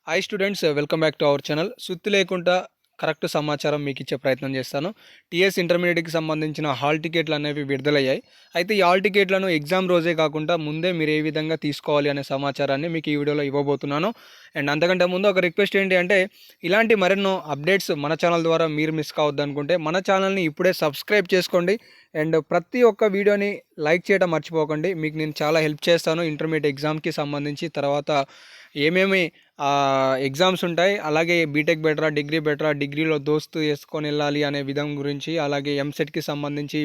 Hi students, welcome back to our channel. సుత్తి లేకుండా correct సమాచారం మీకు ఇచ్చే ప్రయత్నం చేస్తాను. టీఎస్ ఇంటర్మీడియట్కి సంబంధించిన హాల్ టికెట్లు అనేవి విడుదలయ్యాయి. అయితే ఈ హాల్ టికెట్లను ఎగ్జామ్ రోజే కాకుండా ముందే మీరు ఏ విధంగా తీసుకోవాలి అనే సమాచారాన్ని మీకు ఈ వీడియోలో ఇవ్వబోతున్నాను. అండ్ అంతకంటే ముందు ఒక రిక్వెస్ట్ ఏంటి అంటే, ఇలాంటి మరెన్నో అప్డేట్స్ మన ఛానల్ ద్వారా మీరు మిస్ కావద్దు అనుకుంటే మన ఛానల్ని ఇప్పుడే సబ్స్క్రైబ్ చేసుకోండి. అండ్ ప్రతి ఒక్క వీడియోని లైక్ చేయడం మర్చిపోకండి. మీకు నేను చాలా హెల్ప్ చేస్తాను ఇంటర్మీడియట్ ఎగ్జామ్కి సంబంధించి. తర్వాత ఏమేమి ఎగ్జామ్స్ ఉంటాయి, అలాగే బీటెక్ బెటరా, డిగ్రీ బెటరా, డిగ్రీలో దోస్తు చేసుకొని వెళ్ళాలి అనే విధం గురించి, అలాగే ఎంసెట్కి సంబంధించి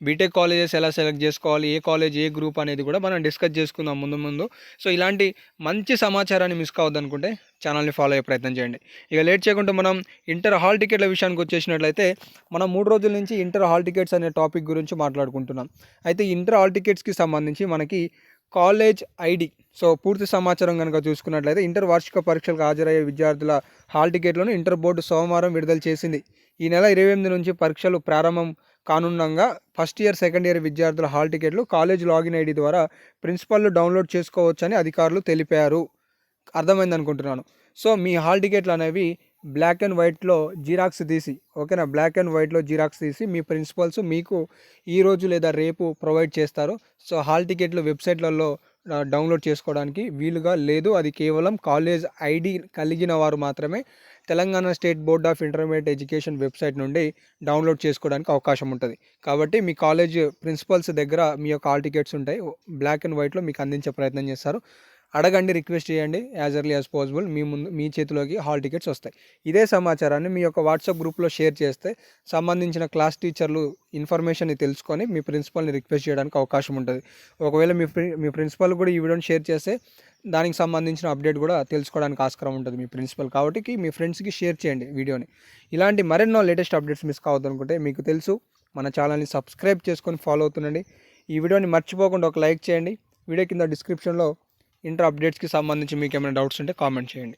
బీటెక్ కాలేజెస్ ఎలా సెలెక్ట్ చేసుకోవాలి, ఏ కాలేజ్ ఏ గ్రూప్ అనేది కూడా మనం డిస్కస్ చేసుకుందాం ముందు. సో ఇలాంటి మంచి సమాచారాన్ని మిస్ కావద్దనుకుంటే ఛానల్ని ఫాలో అయ్యే ప్రయత్నం చేయండి. ఇక లేట్ చేయకుండా మనం ఇంటర్ హాల్ టికెట్ల విషయానికి వచ్చేసినట్లయితే, మనం 3 రోజుల నుంచి ఇంటర్ హాల్ టికెట్స్ అనే టాపిక్ గురించి మాట్లాడుకుంటున్నాం. అయితే ఇంటర్ హాల్ టికెట్స్కి సంబంధించి మనకి కాలేజ్ ఐడి, సో పూర్తి సమాచారం కనుక చూసుకున్నట్లయితే, ఇంటర్ వార్షిక పరీక్షలకు హాజరయ్యే విద్యార్థుల హాల్ టికెట్లను ఇంటర్ బోర్డు సోమవారం విడుదల చేసింది. ఈ నెల 28 నుంచి పరీక్షలు ప్రారంభం కానుండగా ఫస్ట్ ఇయర్ సెకండ్ ఇయర్ విద్యార్థుల హాల్ టికెట్లు కాలేజ్ లాగిన్ ఐడి ద్వారా ప్రిన్సిపల్లు డౌన్లోడ్ చేసుకోవచ్చని అధికారులు తెలిపారు. అర్థమైంది అనుకుంటున్నాను. సో మీ హాల్ టికెట్లు అనేవి బ్లాక్ అండ్ వైట్లో జిరాక్స్ తీసి, ఓకేనా, బ్లాక్ అండ్ వైట్లో జిరాక్స్ తీసి మీ ప్రిన్సిపల్స్ మీకు ఈరోజు లేదా రేపు ప్రొవైడ్ చేస్తారు. సో హాల్ టికెట్లు వెబ్సైట్లలో డౌన్లోడ్ చేసుకోవడానికి వీలుగా లేదు. అది కేవలం కాలేజ్ ఐడి కలిగిన వారు మాత్రమే Telangana state board of intermediate education website నుండి డౌన్లోడ్ చేసుకోవడానికి అవకాశం ఉంటుంది. కాబట్టి మీ కాలేజ్ ప్రిన్సిపల్స్ దగ్గర మీ యొక్క హాల్ టికెట్స్ ఉంటాయి, బ్లాక్ అండ్ వైట్లో మీకు అందించే ప్రయత్నం చేస్తారు. అడగండి, రిక్వెస్ట్ చేయండి. యాజ్ ఎర్లీ యాజ్ పాసిబుల్ మీ చేతిలోకి హాల్ టికెట్స్ వస్తాయి. ఇదే సమాచారాన్ని మీ యొక్క వాట్సాప్ గ్రూప్లో షేర్ చేస్తే సంబంధించిన క్లాస్ టీచర్లు ఇన్ఫర్మేషన్ని తెలుసుకొని మీ ప్రిన్సిపల్ని రిక్వెస్ట్ చేయడానికి అవకాశం ఉంటుంది. ఒకవేళ మీ ప్రిన్సిపల్ కూడా ఈ వీడియోని షేర్ చేస్తే దానికి సంబంధించిన అప్డేట్ కూడా తెలుసుకోవడానికి ఆస్కారం ఉంటుంది మీ ప్రిన్సిపల్. కాబట్టి మీ ఫ్రెండ్స్కి షేర్ చేయండి వీడియోని. ఇలాంటి మరెన్నో లేటెస్ట్ అప్డేట్స్ మిస్ కావద్దు అనుకుంటే మీకు తెలుసు, మన ఛానల్ని సబ్స్క్రైబ్ చేసుకొని ఫాలో అవుతుండండి. ఈ వీడియోని మర్చిపోకుండా ఒక లైక్ చేయండి. వీడియో కింద డిస్క్రిప్షన్లో ఇంటర్ అప్డేట్స్కి సంబంధించి మీకు ఏమైనా డౌట్స్ ఉంటే కామెంట్ చేయండి.